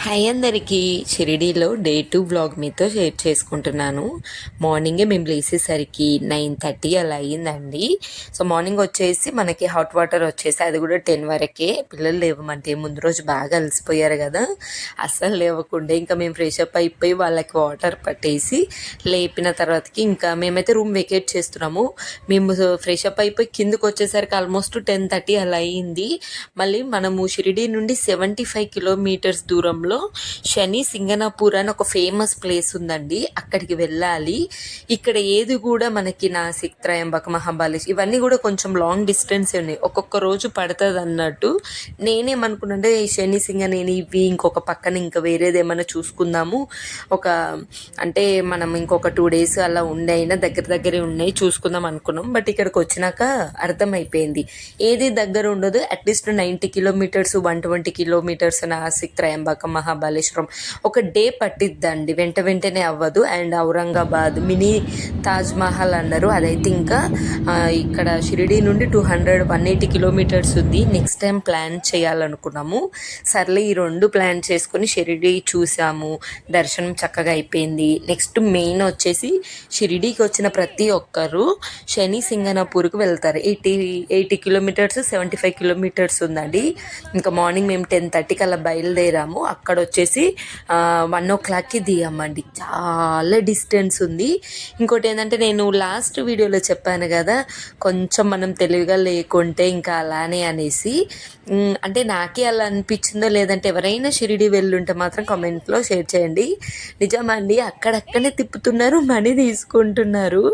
Hi అందరికీ. షిరిడీలో day 2 vlog మీతో షేర్ చేసుకుంటున్నాను. మార్నింగే మేము లేచేసరికి 9:30 అలా అయ్యిందండి. సో మార్నింగ్ వచ్చేసి మనకి హాట్ వాటర్ వచ్చేసి అది కూడా 10 వరకే. పిల్లలు లేవమంటే ముందు రోజు బాగా అలసిపోయారు కదా, అస్సలు లేవకుండా ఇంకా మేము ఫ్రెష్ అప్ అయిపోయి వాళ్ళకి వాటర్ పట్టేసి లేపిన తర్వాతకి ఇంకా మేమైతే రూమ్ వెకేట్ చేస్తున్నాము. మేము ఫ్రెష్ అప్ అయిపోయి కిందకు వచ్చేసరికి ఆల్మోస్ట్ 10:30 అలా అయ్యింది. మళ్ళీ మనము షిరిడీ నుండి 75 కిలోమీటర్స్ దూరంలో శని సింగనాపూర్ అని ఒక ఫేమస్ ప్లేస్ ఉందండి, అక్కడికి వెళ్ళాలి. ఇక్కడ ఏది కూడా మనకి నాసిక్, త్రయంబక, మహాబాలేష్ ఇవన్నీ కూడా కొంచెం లాంగ్ డిస్టెన్స్ ఉన్నాయి, ఒక్కొక్క రోజు పడుతుంది అన్నట్టు. నేనేమనుకున్నాంటే శని సింగ నేను ఇవి ఇంకొక పక్కన ఇంకా వేరేది ఏమైనా చూసుకుందాము, ఒక అంటే మనం ఇంకొక 2 days అలా ఉండే అయినా దగ్గర దగ్గరే ఉన్నాయి చూసుకుందాం అనుకున్నాం. బట్ ఇక్కడికి వచ్చినాక అర్థమైపోయింది ఏది దగ్గర ఉండదు. At least 90 kilometres 120 kilometres Nashik, Trayambakam, Mahabaleshwaram ఒక డే పట్టిద్దండి, వెంటనే అవ్వదు. అండ్ ఔరంగాబాద్ మినీ తాజ్ మహల్ అన్నారు, అదైతే ఇంకా ఇక్కడ షిరిడీ నుండి 180 కిలోమీటర్స్ ఉంది. నెక్స్ట్ టైం ప్లాన్ చేయాలనుకున్నాము. సర్లే ఈ 2 ప్లాన్ చేసుకుని షిరిడీ చూసాము, దర్శనం చక్కగా అయిపోయింది. నెక్స్ట్ మెయిన్ వచ్చేసి షిరిడీకి వచ్చిన ప్రతి ఒక్కరు శని సింగనాపూర్కి వెళ్తారు. 80 కిలోమీటర్స్ 75 కిలోమీటర్స్ ఉందండి. ఇంకా మార్నింగ్ మేము 10:30కి అలా బయలుదేరాము. అక్కడ వచ్చేసి 1 o'clockకి దిగామండి, చాలా డిస్టెన్స్ ఉంది. ఇంకోటి ఏంటంటే నేను లాస్ట్ వీడియోలో చెప్పాను కదా, కొంచెం మనం తెలివిగా లేకుంటే ఇంకా అలానే అనేసి, అంటే నాకే అలా అనిపించిందో లేదంటే ఎవరైనా షిరిడి వెళ్ళుంటే మాత్రం కామెంట్లో షేర్ చేయండి. నిజమండి, అక్కడక్కడనే తిప్పుతున్నారు, మనీ తీసుకుంటున్నారు.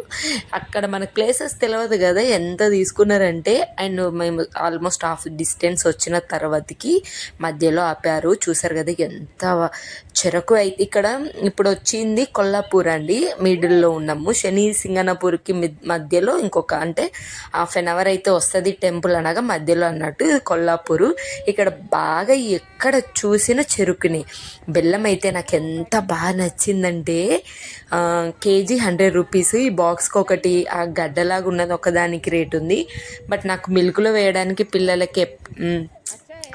అక్కడ మనకు ప్లేసెస్ తెలియదు కదా ఎంత తీసుకున్నారంటే. అండ్ మేము ఆల్మోస్ట్ హాఫ్ డిస్టెన్స్ వచ్చిన తర్వాతకి మధ్యలో ఆపారు. చూసారు కదా ఎంత చెరకు. అయితే ఇక్కడ ఇప్పుడు వచ్చింది కొల్లాపూర్ అండి, మిడిల్లో ఉన్నాము. శని సింగనాపూర్కి మధ్యలో ఇంకొక అంటే హాఫ్ అన్ అవర్ అయితే వస్తుంది టెంపుల్ అనగా మధ్యలో అన్నట్టు. ఇది కొల్లాపూరు. ఇక్కడ బాగా ఎక్కడ చూసిన చెరుకుని బెల్లం అయితే నాకు ఎంత బాగా నచ్చిందంటే కేజీ 100 రూపీస్. ఈ బాక్స్కి ఒకటి ఆ గడ్డలాగా ఉన్నది ఒకదానికి రేట్ ఉంది. బట్ నాకు మిల్క్లో వేయడానికి పిల్లలకి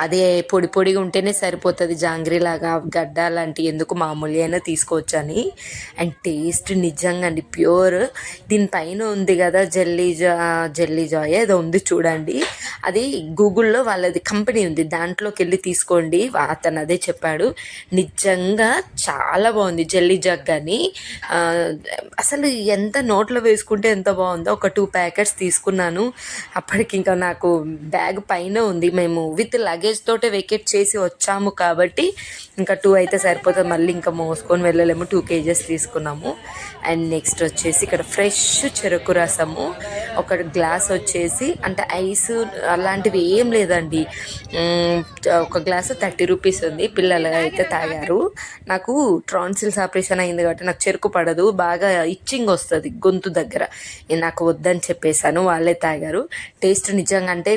అదే పొడి పొడిగా ఉంటేనే సరిపోతుంది, జాంగ్రీలాగా గడ్డ లాంటి ఎందుకు మామూలు అయినా తీసుకోవచ్చు అని. అండ్ టేస్ట్ నిజంగా అండి ప్యూర్. దీనిపైన ఉంది కదా జెల్లీ జాయ్ ఏదో ఉంది చూడండి, అది గూగుల్లో వాళ్ళది కంపెనీ ఉంది, దాంట్లోకి వెళ్ళి తీసుకోండి. అతను అదే చెప్పాడు. నిజంగా చాలా బాగుంది జెల్లీ జగ్ అని. అసలు ఎంత నోట్లో వేసుకుంటే ఎంత బాగుందో. ఒక 2 ప్యాకెట్స్ తీసుకున్నాను. అప్పటికి ఇంకా నాకు బ్యాగ్ పైన ఉంది, మేము విత్ లగేజ్ తోటే వెకేట్ చేసి వచ్చాము కాబట్టి ఇంకా 2 అయితే సరిపోతుంది, మళ్ళీ ఇంకా మోసుకొని వెళ్ళలేము. 2 kgs తీసుకున్నాము. అండ్ నెక్స్ట్ వచ్చేసి ఇక్కడ ఫ్రెష్ చెరుకు రసము ఒక గ్లాస్ వచ్చేసి, అంటే ఐస్ అలాంటివి ఏం లేదండి, ఒక గ్లాసు 30 రూపీస్ ఉంది. పిల్లలు అయితే తాగారు. నాకు ట్రాన్సిల్స్ ఆపరేషన్ అయింది కాబట్టి నాకు చెరుకు పడదు, బాగా ఇచ్చింగ్ వస్తుంది గొంతు దగ్గర, నాకు వద్దని చెప్పేశాను. వాళ్ళే తాగారు. టేస్ట్ నిజంగా అంటే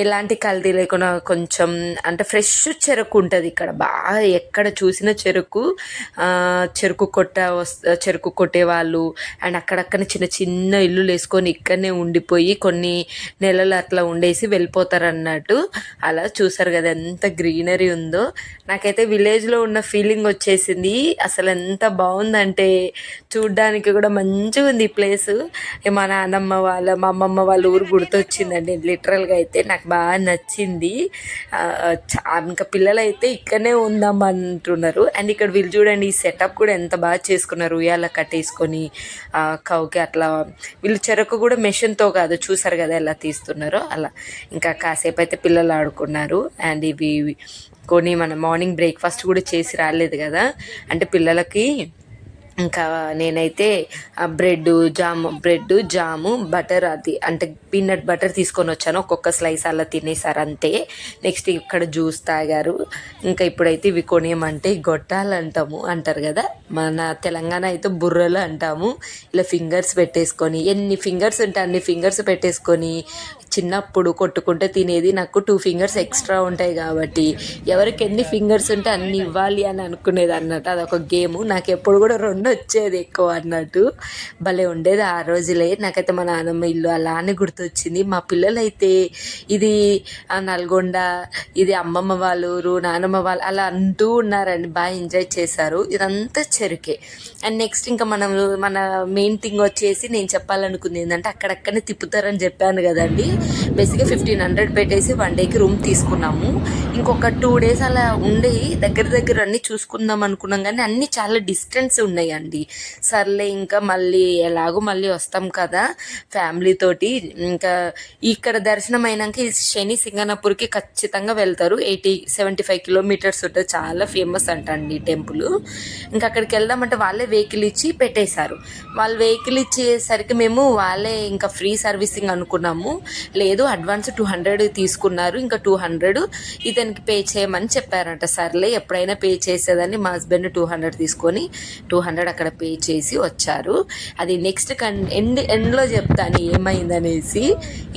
ఎలాంటి కల్తీ లేకుండా కొంచెం అంటే ఫ్రెష్ చెరుకు ఉంటుంది ఇక్కడ. బాగా ఎక్కడ చూసిన చెరుకు కొట్టే వాళ్ళు. అండ్ అక్కడక్కడ చిన్న చిన్న ఇల్లులు వేసుకొని ఇక్కడనే ఉండిపోయి కొన్ని నెలలు అట్లా ఉండేసి వెళ్ళిపోతారు అన్నట్టు. అలా చూసారు కదా ఎంత గ్రీనరీ ఉందో. నాకైతే విలేజ్లో ఉన్న ఫీలింగ్ వచ్చేసింది. అసలు ఎంత బాగుందంటే చూడ్డానికి కూడా మంచిగా ఉంది ఈ ప్లేసు. మా నాన్నమ్మ మా అమ్మమ్మ వాళ్ళ ఊరు గుర్తొచ్చిందండి లిటరల్గా. అయితే నాకు బాగా నచ్చింది. ఇంకా పిల్లలు అయితే ఇక్కడనే ఉందాం అంటున్నారు. అండ్ ఇక్కడ వీళ్ళు చూడండి, ఈ సెటప్ కూడా ఎంత బాగా చేసుకున్నారు, ఉయ్యాల కట్టేసుకొని కౌకి అట్లా. వీళ్ళు చెరకు కూడా మెషిన్తో కాదు, చూసారు కదా ఎలా తీస్తున్నారో అలా. ఇంకా కాసేపు అయితే పిల్లలు ఆడుకున్నారు. అండ్ ఇవి కొన్ని మన మార్నింగ్ బ్రేక్ఫాస్ట్ కూడా చేసి రాలేదు కదా, అంటే పిల్లలకి ఇంకా నేనైతే బ్రెడ్ జాము బటర్, అది అంటే పీనట్ బటర్ తీసుకొని వచ్చాను. ఒక్కొక్క స్లైస్ అలా తినేసారు అంతే. నెక్స్ట్ ఇక్కడ జ్యూస్ తాగారు. ఇంకా ఇప్పుడైతే ఇవి కొనియమంటే గొట్టాలు అంటారు కదా, మన తెలంగాణ అయితే బుర్రలు అంటాము. ఇలా ఫింగర్స్ పెట్టేసుకొని, ఎన్ని ఫింగర్స్ ఉంటే అన్ని ఫింగర్స్ పెట్టేసుకొని చిన్నప్పుడు కొట్టుకుంటే తినేది. నాకు 2 ఫింగర్స్ ఎక్స్ట్రా ఉంటాయి కాబట్టి ఎవరికి ఎన్ని ఫింగర్స్ ఉంటే అన్ని ఇవ్వాలి అని అనుకునేది అన్నట్టు. అదొక గేము. నాకు ఎప్పుడు కూడా 2 వచ్చేది ఎక్కువ అన్నట్టు. భలే ఉండేది ఆ రోజులే. నాకైతే మా నాన్నమ్మ ఇల్లు అలానే గుర్తొచ్చింది. మా పిల్లలైతే ఇది నల్గొండ, ఇది అమ్మమ్మ వాళ్ళ ఊరు, నానమ్మ వాళ్ళు అలా అంటూ ఉన్నారండి. బాగా ఎంజాయ్ చేశారు. ఇదంతా చెరుకే. అండ్ నెక్స్ట్ ఇంకా మన మెయిన్ థింగ్ వచ్చేసి నేను చెప్పాలనుకుంది ఏంటంటే అక్కడక్కడనే తిప్పుతారని చెప్పాను కదండి. బేసిక్గా 1500 పెట్టేసి 1 డేకి రూమ్ తీసుకున్నాము. ఇంకొక 2 డేస్ అలా ఉండి దగ్గర అన్నీ చూసుకుందాం అనుకున్నాం, కానీ అన్నీ చాలా డిస్టెన్స్ ఉన్నాయండి. సర్లే ఇంకా మళ్ళీ వస్తాం కదా ఫ్యామిలీ తోటి. ఇంకా ఇక్కడ దర్శనం అయినాక ఈ శని సింగనాపూర్కి ఖచ్చితంగా వెళ్తారు. 75 కిలోమీటర్స్ ఉంటుంది. చాలా ఫేమస్ అంట అండి టెంపుల్. ఇంకా అక్కడికి వెళ్దామంటే వాళ్ళే వెహికల్ ఇచ్చి పెట్టేశారు. వాళ్ళు వెహికల్ ఇచ్చేసరికి మేము వాళ్ళే ఇంకా ఫ్రీ సర్వీసింగ్ అనుకున్నాము. లేదు, అడ్వాన్స్ 200 తీసుకున్నారు. ఇంకా 200 ఇతనికి పే చేయమని చెప్పారంట. సర్లే ఎప్పుడైనా పే చేసేదని మా హస్బెండ్ 200 తీసుకొని 200 అక్కడ పే చేసి వచ్చారు. అది నెక్స్ట్ ఎండ్లో చెప్తాను ఏమైందనేసి.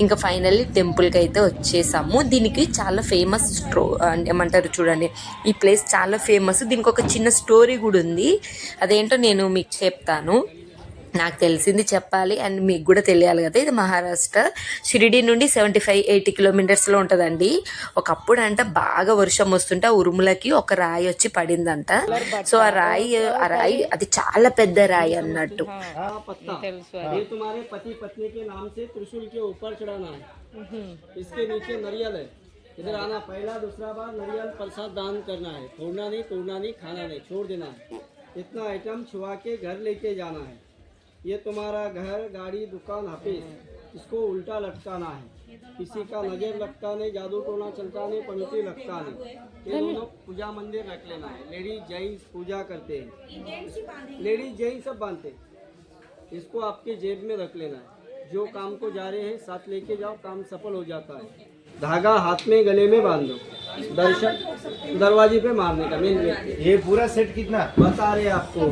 ఇంకా ఫైనల్లీ టెంపుల్కి అయితే వచ్చేసాము. దీనికి చాలా ఫేమస్ ఏమంటారు చూడండి, ఈ ప్లేస్ చాలా ఫేమస్. దీనికి ఒక చిన్న స్టోరీ కూడా ఉంది. అదేంటో నేను మీకు చెప్తాను. నాకు తెలిసింది చెప్పాలి అండ్ మీకు కూడా తెలియాలి కదా. ఇది మహారాష్ట్ర షిరిడి నుండి 75-80 కిలోమీటర్స్లో ఉంటుందండి. ఒకప్పుడు అంట బాగా వర్షం వస్తుంటే ఆ ఉరుములకి ఒక రాయి వచ్చి పడిందంట. సో ఆ రాయి అది చాలా పెద్ద రాయి అన్నట్టు. इधर आना, पहला दूसरा बार नारियल प्रसाद दान करना है. तोड़ना नहीं, खाना नहीं, छोड़ देना है. इतना आइटम छुआ के घर लेके जाना है. ये तुम्हारा घर, गाड़ी, दुकान, ऑफिस, इसको उल्टा लटकाना है. किसी का नजर लगता नहीं, जादू टोना चलता नहीं, पंक्ति लगता नहीं. ये दोनों पूजा मंदिर रख लेना है. लेडीज जेंट्स पूजा करते हैं, लेडीज जेंट्स सब बांधते हैं. इसको आपके जेब में रख लेना है. जो काम को जा रहे हैं साथ लेके जाओ, काम सफल हो जाता है. धागा हाथ में गले में बांध दो. दर्शन दरवाजे पे मारने का मेन गेट पे. ये पूरा सेट कितना बता रहे आपको.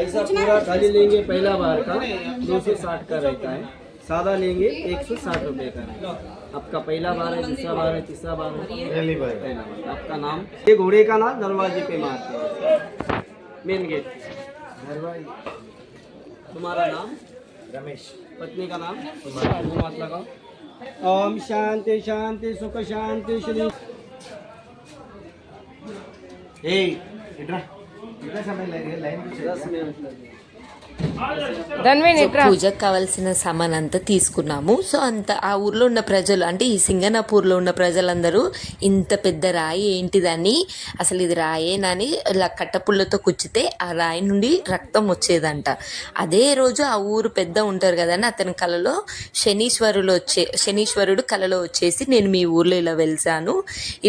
ऐसा पूरा खाली लेंगे पहला बार का 260 का रहता है. सादा लेंगे 160 रुपए का. आपका पहला बार है, दूसरा बार है, तीसरा बार है, पहली बार. पहला बार. आपका नाम, ये घोड़े का नाम दरवाजे पे मारते हैं मेन गेट पे. तुम्हारा नाम रमेश, पत्नी का नाम हाथ लगाओ. ओम शांति शांति सुख शांति श्री. इतना समय लगेगा लाइन पे 10 मिनट लगे. సో పూజకు కావాల్సిన సామాన్ అంతా తీసుకున్నాము. సో ఆ ఊర్లో ఉన్న ప్రజలు, అంటే ఈ సింగనాపూర్లో ఉన్న ప్రజలందరూ ఇంత పెద్ద రాయి ఏంటిదని, అసలు ఇది రాయేనని ఇలా కట్టపుల్లతో కుచ్చితే ఆ రాయి నుండి రక్తం వచ్చేదంట. అదే రోజు ఆ ఊరు పెద్ద ఉంటారు కదని అతని కలలో శనీశ్వరుడు కలలో వచ్చేసి నేను మీ ఊర్లో ఇలా వెలిసాను,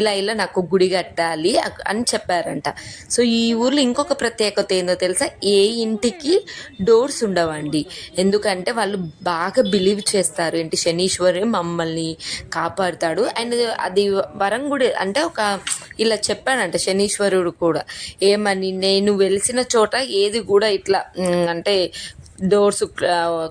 ఇలా నాకు గుడి కట్టాలి అని చెప్పారంట. సో ఈ ఊర్లో ఇంకొక ప్రత్యేకత ఏందో తెలుసా, ఏ ఇంటికి డోర్స్ ఉండవండి. ఎందుకంటే వాళ్ళు బాగా బిలీవ్ చేస్తారు ఏంటి, శనీశ్వరుడు మమ్మల్ని కాపాడుతాడు. అండ్ అది వరం కూడా, అంటే ఒక ఇలా చెప్పాడంట శనీశ్వరుడు కూడా ఏమని, నేను వెలిసిన చోట ఏది కూడా ఇట్లా అంటే డోర్స్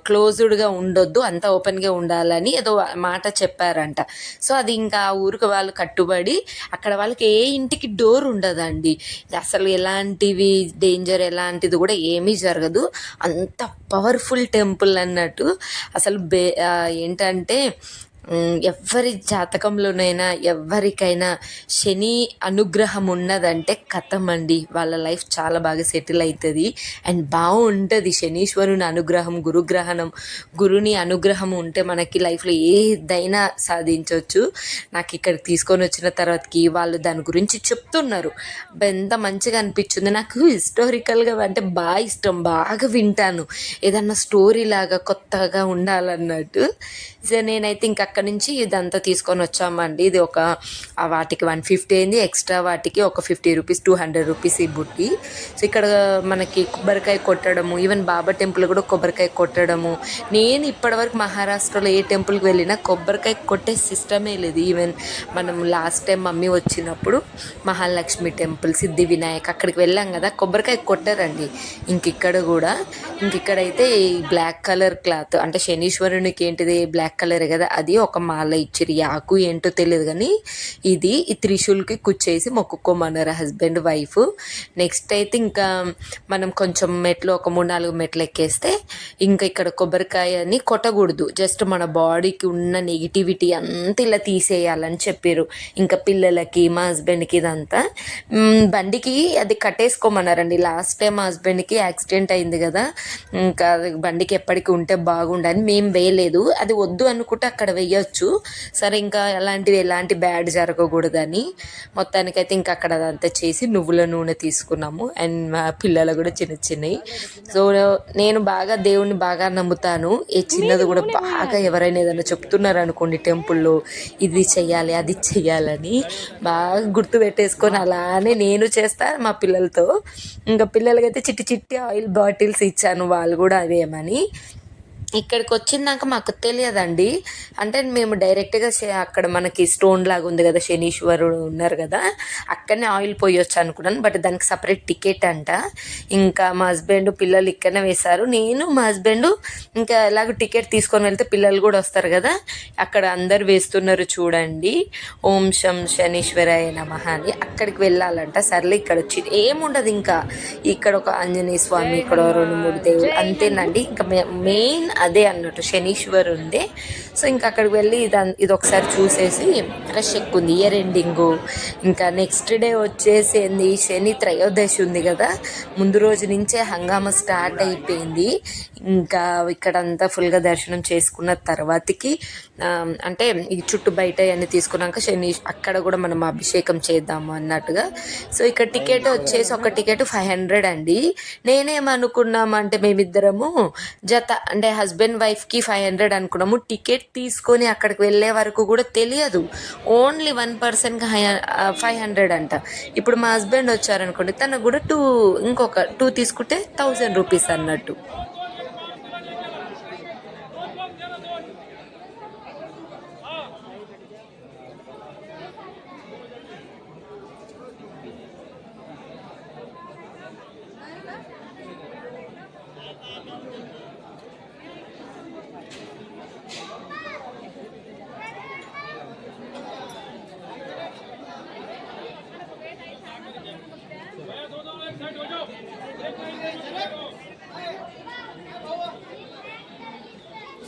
క్లోజ్డ్గా ఉండొద్దు, అంతా ఓపెన్గా ఉండాలని ఏదో మాట చెప్పారంట. సో అది ఇంకా ఆ ఊరికి వాళ్ళు కట్టుబడి అక్కడ వాళ్ళకి ఏ ఇంటికి డోర్ ఉండదండి. అసలు ఎలాంటివి డేంజర్ ఎలాంటిది కూడా ఏమీ జరగదు. అంత పవర్ఫుల్ టెంపుల్ అన్నట్టు. అసలు ఏంటంటే ఎవరి జాతకంలోనైనా ఎవరికైనా శని అనుగ్రహం ఉన్నదంటే కథమండి, వాళ్ళ లైఫ్ చాలా బాగా సెటిల్ అవుతుంది అండ్ బాగుంటుంది. శనీశ్వరుని అనుగ్రహం, గురుని అనుగ్రహం ఉంటే మనకి లైఫ్లో ఏదైనా సాధించవచ్చు. నాకు ఇక్కడికి తీసుకొని వచ్చిన తర్వాతకి వాళ్ళు దాని గురించి చెప్తున్నారు. ఎంత మంచిగా అనిపించింది. నాకు హిస్టారికల్గా అంటే బాగా ఇష్టం, బాగా వింటాను. ఏదన్నా స్టోరీ లాగా కొత్తగా ఉండాలన్నట్టు. సో నేనైతే ఇంక అక్కడ అక్కడ నుంచి ఇదంతా తీసుకొని వచ్చామండి. ఇది ఒక వాటికి 150 అయింది, ఎక్స్ట్రా వాటికి ఒక 50 రూపీస్, 200 రూపీస్ ఈ బుట్టి. సో ఇక్కడ మనకి కొబ్బరికాయ కొట్టడము, ఈవెన్ బాబా టెంపుల్ కూడా కొబ్బరికాయ కొట్టడము. నేను ఇప్పటివరకు మహారాష్ట్రలో ఏ టెంపుల్కి వెళ్ళినా కొబ్బరికాయ కొట్టే సిస్టమే లేదు. ఈవెన్ మనం లాస్ట్ టైం మమ్మీ వచ్చినప్పుడు మహాలక్ష్మి టెంపుల్, సిద్ధి వినాయక్ అక్కడికి వెళ్ళాం కదా, కొబ్బరికాయ కొట్టారండి. ఇంకిక్కడైతే ఈ బ్లాక్ కలర్ క్లాత్ అంటే శనీశ్వరునికి ఏంటిది బ్లాక్ కలర్ కదా, అది ఒక మాల ఇచ్చిరు. ఆకు ఏంటో తెలియదు కానీ ఇది ఈ త్రిశూల్కి కుచ్చేసి మొక్కుకోమన్నారు హస్బెండ్ వైఫ్. నెక్స్ట్ అయితే ఇంకా మనం కొంచెం మెట్లు ఒక 3-4 మెట్లు ఎక్కేస్తే ఇంకా ఇక్కడ కొబ్బరికాయని కొట్టకూడదు, జస్ట్ మన బాడీకి ఉన్న నెగిటివిటీ అంతా ఇలా తీసేయాలని చెప్పారు. ఇంకా పిల్లలకి మా హస్బెండ్కి ఇదంతా బండికి అది కట్టేసుకోమన్నారండి. లాస్ట్ టైం మా హస్బెండ్కి యాక్సిడెంట్ అయింది కదా, ఇంకా బండికి ఎప్పటికీ ఉంటే బాగుండని మేము వేయలేదు. అది వద్దు అనుకుంటే అక్కడ వేయచ్చు, సరే ఇంకా ఎలాంటి బ్యాడ్ జరగకూడదని మొత్తానికైతే ఇంకా అక్కడ అదంతా చేసి నువ్వుల నూనె తీసుకున్నాము. అండ్ మా పిల్లలు కూడా చిన్నవి. సో నేను బాగా దేవుణ్ణి బాగా నమ్ముతాను. ఏ చిన్నది కూడా బాగా ఎవరైనా ఏదైనా చెప్తున్నారు అనుకోండి టెంపుల్లో ఇది చెయ్యాలి అది చెయ్యాలని బాగా గుర్తు పెట్టేసుకొని అలానే నేను చేస్తాను మా పిల్లలతో. ఇంకా పిల్లలకైతే చిట్టి ఆయిల్ బాటిల్స్ ఇచ్చాను, వాళ్ళు కూడా అవేమని. ఇక్కడికి వచ్చిందాక మాకు తెలియదండి, అంటే మేము డైరెక్ట్గా అక్కడ మనకి స్టోన్ లాగా ఉంది కదా, శనీశ్వరుడు ఉన్నారు కదా, అక్కడనే ఆయిల్ పోయొచ్చు అనుకున్నాను. బట్ దానికి సపరేట్ టికెట్ అంట. ఇంకా మా హస్బెండ్ పిల్లలు ఇక్కడనే వేశారు, నేను మా హస్బెండ్ ఇంకా ఎలాగో టికెట్ తీసుకొని వెళ్తే పిల్లలు కూడా వస్తారు కదా, అక్కడ అందరు వేస్తున్నారు చూడండి, ఓం శం శనీశ్వరాయ నమః అని. అక్కడికి వెళ్ళాలంట. సర్లే ఇక్కడ వచ్చి ఏముండదు, ఇంకా ఇక్కడ ఒక ఆంజనేయ స్వామి, ఇక్కడ 2-3 దేవుడు అంతేనండి. ఇంకా మెయిన్ అదే అన్నట్టు శనీశ్వరుందే. సో ఇంకా అక్కడికి వెళ్ళి ఇది ఒకసారి చూసేసి రష్ ఎక్కువ ఉంది, ఇయర్ ఎండింగు. ఇంకా నెక్స్ట్ డే వచ్చేసింది శని త్రయోదశి ఉంది కదా, ముందు రోజు నుంచే హంగామా స్టార్ట్ అయిపోయింది. ఇంకా ఇక్కడంతా ఫుల్గా దర్శనం చేసుకున్న తర్వాతకి అంటే ఈ చుట్టూ బయట అన్నీ తీసుకున్నాక అక్కడ కూడా మనం అభిషేకం చేద్దాము అన్నట్టుగా. సో ఇక్కడ టికెట్ వచ్చేసి ఒక టికెట్ 500 అండి. నేనేమనుకున్నామంటే మేమిద్దరము జత అంటే హస్బెండ్ వైఫ్కి 500 అనుకున్నాము. టికెట్ తీసుకొని అక్కడికి వెళ్ళే వరకు కూడా తెలియదు, ఓన్లీ 1 పర్సన్కి 500 అంట. ఇప్పుడు మా హస్బెండ్ వచ్చారనుకోండి, తనకు కూడా ఇంకొక 2 తీసుకుంటే 1000 రూపీస్ అన్నట్టు.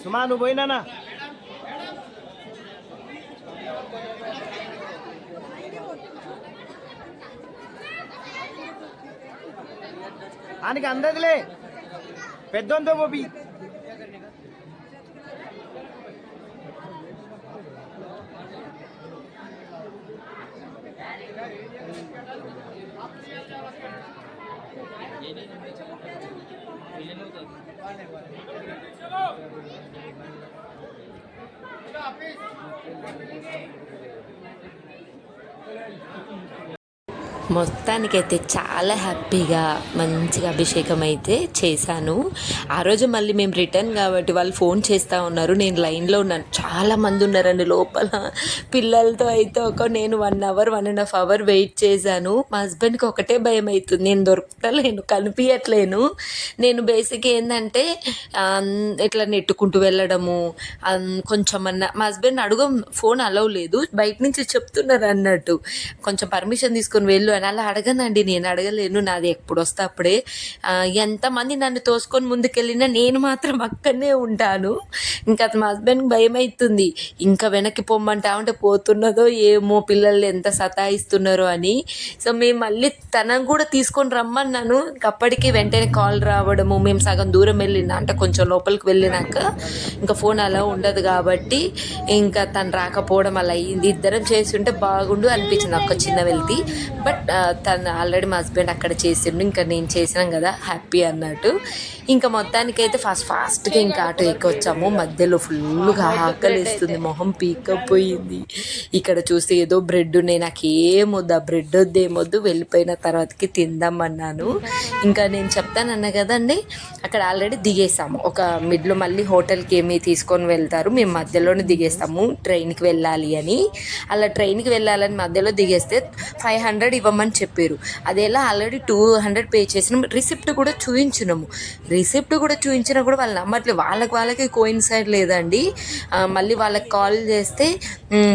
సుమా నువ్వు పోయినా ఆయనకి అందదులే పెద్దంతో పోపి. మొత్తానికైతే చాలా హ్యాపీగా మంచిగా అభిషేకం అయితే చేశాను. ఆ రోజు మళ్ళీ మేము రిటర్న్ కాబట్టి వాళ్ళు ఫోన్ చేస్తూ ఉన్నారు, నేను లైన్లో ఉన్నాను. చాలామంది ఉన్నారండి లోపల పిల్లలతో. అయితే నేను 1 అవర్ 1.5 అవర్ వెయిట్ చేశాను. మా హస్బెండ్కి ఒకటే భయం అవుతుంది, నేను దొరకలేను, కనిపించట్లేను. నేను బేసిక్ ఏంటంటే ఇట్లా నెట్టుకుంటూ వెళ్ళడము కొంచెమన్నా. మా హస్బెండ్ ఫోన్ అలౌ లేదు, బయట నుంచి చెప్తున్నారు అన్నట్టు, కొంచెం పర్మిషన్ తీసుకొని వెళ్ళు అని. అలా అడగనండి, నేను అడగలేను, నాది ఎప్పుడు వస్తే అప్పుడే. ఎంతమంది నన్ను తోసుకొని ముందుకెళ్ళినా నేను మాత్రం అక్కడనే ఉంటాను. ఇంకా మా హస్బెండ్కి భయం అవుతుంది, ఇంకా వెనక్కి పొమ్మంటా ఉంటే పోతున్నదో ఏమో, పిల్లలు ఎంత సతాయిస్తున్నారో అని. సో మేము మళ్ళీ తనను కూడా తీసుకొని రమ్మన్నాను. అప్పటికి వెంటనే కాల్ రావడము, మేము సగం దూరం వెళ్ళినా అంటే కొంచెం లోపలికి వెళ్ళినాక ఇంకా ఫోన్ అలా ఉండదు కాబట్టి ఇంకా తను రాకపోవడం అలా అయింది. ఇద్దరం చేసి ఉంటే బాగుండు అనిపించింది ఒక చిన్న వెళ్తి. బట్ తను ఆల్రెడీ మా హస్బెండ్ అక్కడ చేసిండు, ఇంకా నేను చేసినాం కదా హ్యాపీ అన్నట్టు. ఇంకా మొత్తానికైతే ఫాస్ట్గా ఇంకా ఆటో ఎక్కొచ్చాము. మధ్యలో ఫుల్గా ఆకలిస్తుంది, మొహం పీకపోయింది. ఇక్కడ చూస్తే ఏదో బ్రెడ్ ఉన్నాయి, నాకు ఏమొద్దు, ఆ బ్రెడ్ వద్దు ఏమొద్దు, వెళ్ళిపోయిన తర్వాతకి తిందామన్నాను. ఇంకా నేను చెప్తానన్నా కదండి, అక్కడ ఆల్రెడీ దిగేసాము. ఒక మిడ్లో మళ్ళీ హోటల్కి ఏమి తీసుకొని వెళ్తారు, మేము మధ్యలోనే దిగేస్తాము ట్రైన్కి వెళ్ళాలి అని. అలా ట్రైన్కి వెళ్ళాలని మధ్యలో దిగేస్తే 500 ఇవ్వమని చెప్పారు. అదేలా ఆల్రెడీ 200 పే చేసినాం. రిసిప్ట్ కూడా చూపించినాము, చూపించినా కూడా వాళ్ళు నమ్మట్లేదు. వాళ్ళకి కోయిన్సైడ్ లేదండి. మళ్ళీ వాళ్ళకి కాల్ చేస్తే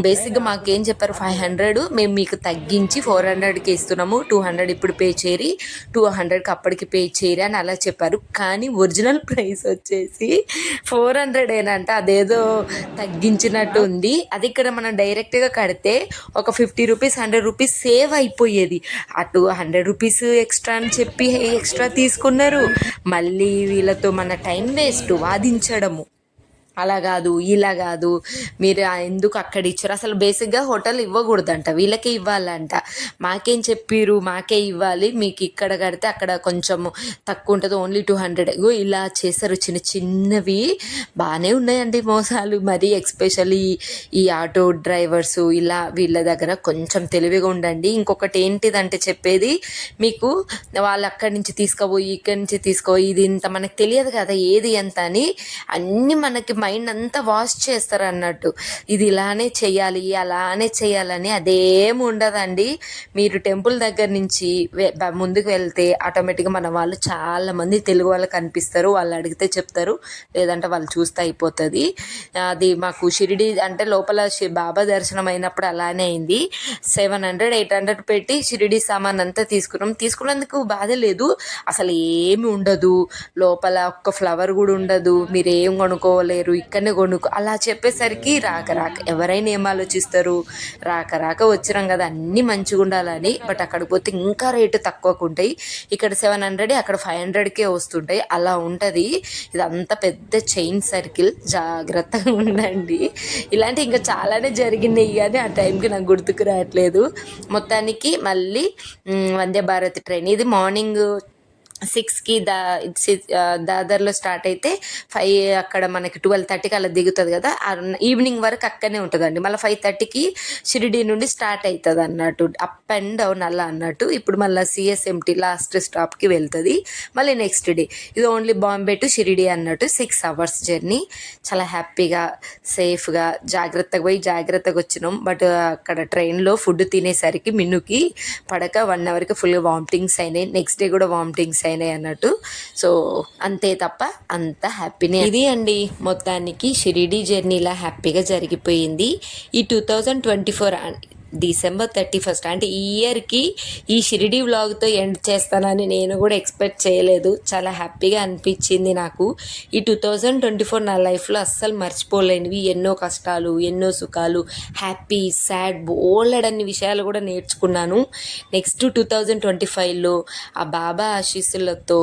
బేసిక్గా మాకేం చెప్పారు, 500 మేము మీకు తగ్గించి 400కి ఇస్తున్నాము, 200 ఇప్పుడు పే చేయరి, 200కి అప్పటికి పే చేయరి అని అలా చెప్పారు. కానీ ఒరిజినల్ ప్రైస్ వచ్చేసి 400 ఏనంట. అదేదో తగ్గించినట్టు ఉంది. అది ఇక్కడ మనం డైరెక్ట్గా కడితే ఒక 50 రూపీస్ 100 రూపీస్ సేవ్ అయిపోయేది. అటు 100 రూపీస్ ఎక్స్ట్రా అని చెప్పి ఎక్స్ట్రా తీసుకున్నారు. మళ్ళీ వీళ్ళతో మన టైం వేస్ట్ వాదించడము. అలా కాదు, ఇలా కాదు, మీరు ఎందుకు అక్కడ ఇచ్చారు, అసలు బేసిక్గా హోటల్ ఇవ్వకూడదంట, వీళ్ళకే ఇవ్వాలంట. మాకేం చెప్పిరు, మాకే ఇవ్వాలి, మీకు ఇక్కడ కడితే అక్కడ కొంచెం తక్కువ ఉంటుంది, ఓన్లీ 200. ఇలా చేస్తారు. చిన్నవి బాగానే ఉన్నాయండి మోసాలు. మరి ఎక్స్పెషల్లీ ఈ ఆటో డ్రైవర్సు ఇలా వీళ్ళ దగ్గర కొంచెం తెలివిగా ఉండండి. ఇంకొకటి ఏంటిదంటే చెప్పేది మీకు, వాళ్ళు అక్కడి నుంచి తీసుకుపోయి ఇక్కడి నుంచి తీసుకుపోయి ఇది ఇంత మనకు తెలియదు కదా ఏది ఎంత అని, అన్నీ మనకి మైండ్ అంతా వాష్ చేస్తారు అన్నట్టు. ఇది ఇలానే చేయాలి అలానే చేయాలని అదేం ఉండదండి. మీరు టెంపుల్ దగ్గర నుంచి ముందుకు వెళ్తే ఆటోమేటిక్గా మన వాళ్ళు చాలామంది తెలుగు వాళ్ళు కనిపిస్తారు. వాళ్ళు అడిగితే చెప్తారు, లేదంటే వాళ్ళు చూస్తే అయిపోతుంది. అది మాకు షిరిడి అంటే లోపల బాబా దర్శనం అయినప్పుడు అలానే అయింది. 700 800 పెట్టి షిరిడి సామాన్ అంతా తీసుకున్నందుకు బాధ లేదు. అసలు ఏమి ఉండదు లోపల, ఒక్క ఫ్లవర్ కూడా ఉండదు, మీరు ఏం కొనుక్కోలేరు, ఇక్కడనే కొనుక్కో అలా చెప్పేసరికి రాక ఎవరైనా ఏం ఆలోచిస్తారు, రాక వచ్చినాం కదా అన్నీ మంచిగా ఉండాలని. బట్ అక్కడికి పోతే ఇంకా రేటు తక్కువకు ఉంటాయి. ఇక్కడ 700 అక్కడ 500కే వస్తుంటాయి. అలా ఉంటుంది. ఇదంతా పెద్ద చైన్ సర్కిల్, జాగ్రత్తగా ఉండండి. ఇలాంటి ఇంకా చాలానే జరిగినాయి కానీ ఆ టైంకి నాకు గుర్తుకు రావట్లేదు. మొత్తానికి మళ్ళీ వందే భారత్ ట్రైన్ ఇది మార్నింగ్ 6కి దాదర్లో స్టార్ట్ అయితే 5 అక్కడ మనకి 12:30కి అలా దిగుతుంది కదా, ఈవినింగ్ వరకు అక్కడనే ఉంటుందండి. మళ్ళీ 5:30కి షిరిడి నుండి స్టార్ట్ అవుతుంది అన్నట్టు, అప్ అండ్ డౌన్ అలా అన్నట్టు. ఇప్పుడు మళ్ళీ CSMT లాస్ట్ స్టాప్కి వెళ్తుంది మళ్ళీ నెక్స్ట్ డే. ఇది ఓన్లీ బాంబే టు షిరిడి అన్నట్టు 6 అవర్స్ జర్నీ. చాలా హ్యాపీగా సేఫ్గా జాగ్రత్తగా పోయి జాగ్రత్తగా వచ్చినాం. బట్ అక్కడ ట్రైన్లో ఫుడ్ తినేసరికి మిన్నుకి పడక 1 అవర్కి ఫుల్గా వామిటింగ్స్ అయినాయి. నెక్స్ట్ డే కూడా వామిటింగ్స్ అయినాయి అన్నట్టు. సో అంతే తప్ప అంత హ్యాపీనే. ఇది అండి మొత్తానికి షిరిడి జర్నీలా హ్యాపీగా జరిగిపోయింది. ఈ 2024 December 31st అంటే ఈ ఇయర్కి ఈ షిరిడి వ్లాగ్తో ఎండ్ చేస్తానని నేను కూడా ఎక్స్పెక్ట్ చేయలేదు. చాలా హ్యాపీగా అనిపించింది నాకు. ఈ 2024 నా లైఫ్లో అస్సలు మర్చిపోలేనివి ఎన్నో కష్టాలు, ఎన్నో సుఖాలు, హ్యాపీ సాడ్ బోలెడన్ని విషయాలు కూడా నేర్చుకున్నాను. నెక్స్ట్ 2025లో ఆ బాబా ఆశీస్సులతో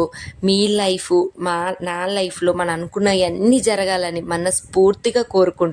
మీ లైఫ్ నా లైఫ్లో మనం అనుకున్నవన్నీ జరగాలని మనస్ఫూర్తిగా కోరుకుంటున్నాను.